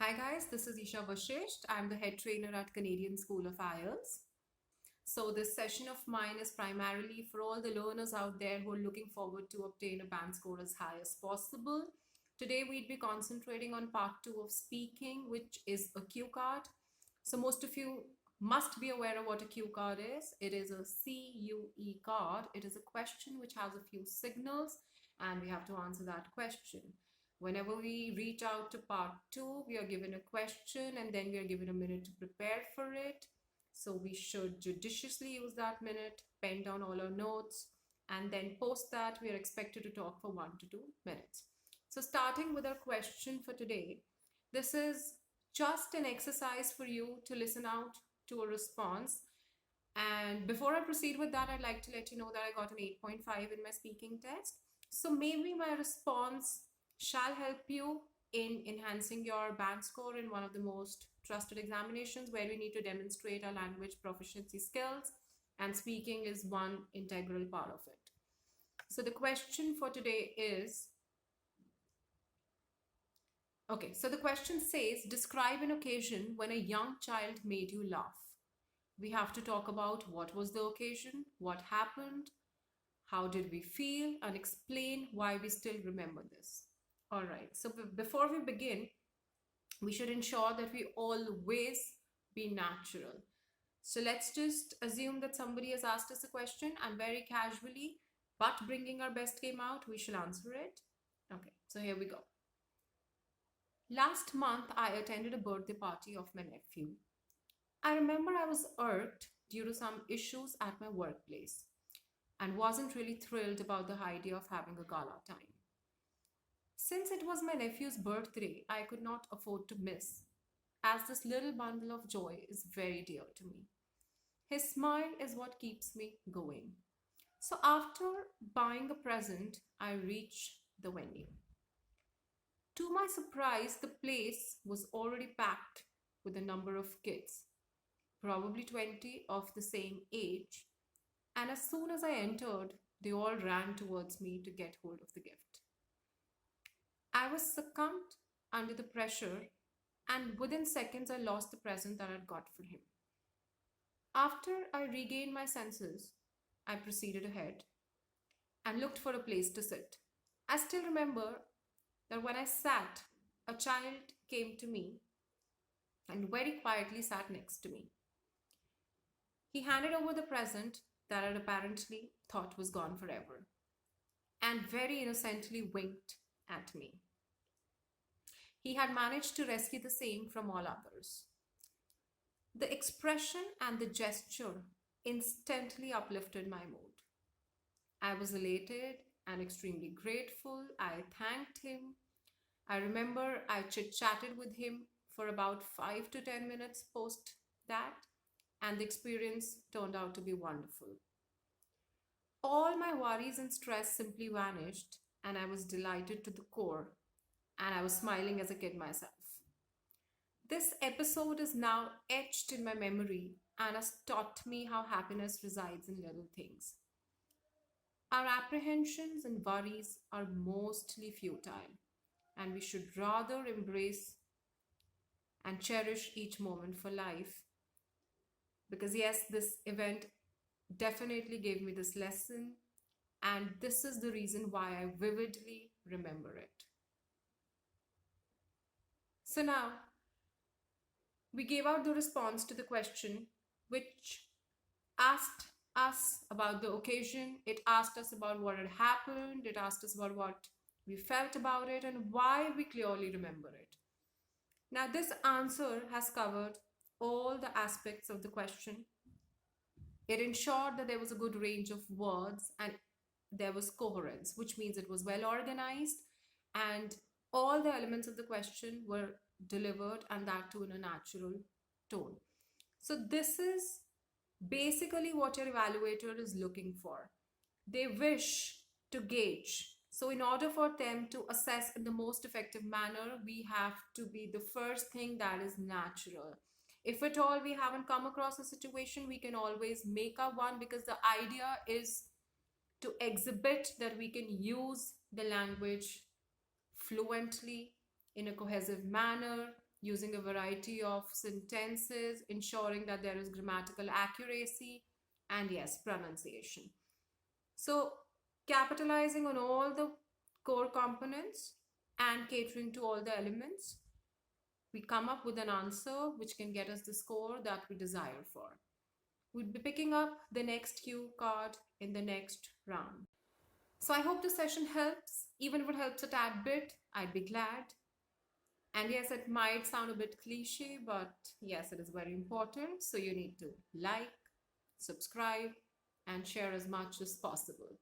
Hi guys, this is Isha Vashisht. I'm the head trainer at Canadian School of IELTS. So this session of mine is primarily for all the learners out there who are looking forward to obtain a band score as high as possible. Today we'd be concentrating on part 2 of speaking, which is a cue card. So most of you must be aware of what a cue card is. It is a CUE card. It is a question which has a few signals and we have to answer that question. Whenever we reach out to part 2, we are given a question and then we are given a minute to prepare for it. So we should judiciously use that minute, pen down all our notes, and then post that. We are expected to talk for 1 to 2 minutes. So starting with our question for today, this is just an exercise for you to listen out to a response. And before I proceed with that, I'd like to let you know that I got an 8.5 in my speaking test. So maybe my response shall help you in enhancing your band score in one of the most trusted examinations where we need to demonstrate our language proficiency skills, and speaking is one integral part of it. So the question for today is, so the question says, describe an occasion when a young child made you laugh. We have to talk about what was the occasion, what happened, how did we feel, and explain why we still remember this. All right, so before we begin, we should ensure that we always be natural. So let's just assume that somebody has asked us a question and very casually, but bringing our best game out, we shall answer it. Okay, so here we go. Last month, I attended a birthday party of my nephew. I remember I was irked due to some issues at my workplace and wasn't really thrilled about the idea of having a gala time. Since it was my nephew's birthday, I could not afford to miss, as this little bundle of joy is very dear to me. His smile is what keeps me going. So after buying a present, I reach the venue. To my surprise, the place was already packed with a number of kids, probably 20 of the same age, and as soon as I entered, they all ran towards me to get hold of the gift. I was succumbed under the pressure, and within seconds, I lost the present that I'd got for him. After I regained my senses, I proceeded ahead and looked for a place to sit. I still remember that when I sat, a child came to me and very quietly sat next to me. He handed over the present that I'd apparently thought was gone forever and very innocently winked at me. He had managed to rescue the same from all others. The expression and the gesture instantly uplifted my mood. I was elated and extremely grateful. I thanked him. I remember I chit-chatted with him for about 5 to 10 minutes post that, and the experience turned out to be wonderful. All my worries and stress simply vanished, and I was delighted to the core, and I was smiling as a kid myself. This episode is now etched in my memory and has taught me how happiness resides in little things. Our apprehensions and worries are mostly futile, and we should rather embrace and cherish each moment for life. Because, yes, this event definitely gave me this lesson, and this is the reason why I vividly remember it. So, now we gave out the response to the question, which asked us about the occasion. It asked us about what had happened. It asked us about what we felt about it and why we clearly remember it. Now, this answer has covered all the aspects of the question. It ensured that there was a good range of words and there was coherence, which means it was well organized and all the elements of the question were delivered, and that too in a natural tone. So this is basically what your evaluator is looking for. They wish to gauge. So in order for them to assess in the most effective manner, we have to be the first thing that is natural. If at all we haven't come across a situation, we can always make up one, because the idea is to exhibit that we can use the language fluently in a cohesive manner using a variety of sentences, ensuring that there is grammatical accuracy, and yes, pronunciation. So, capitalizing on all the core components and catering to all the elements, we come up with an answer which can get us the score that we desire for. We'll be picking up the next cue card in the next round. So I hope this session helps. Even if it helps a tad bit, I'd be glad. And yes, it might sound a bit cliche, but yes, it is very important. So you need to like, subscribe, and share as much as possible.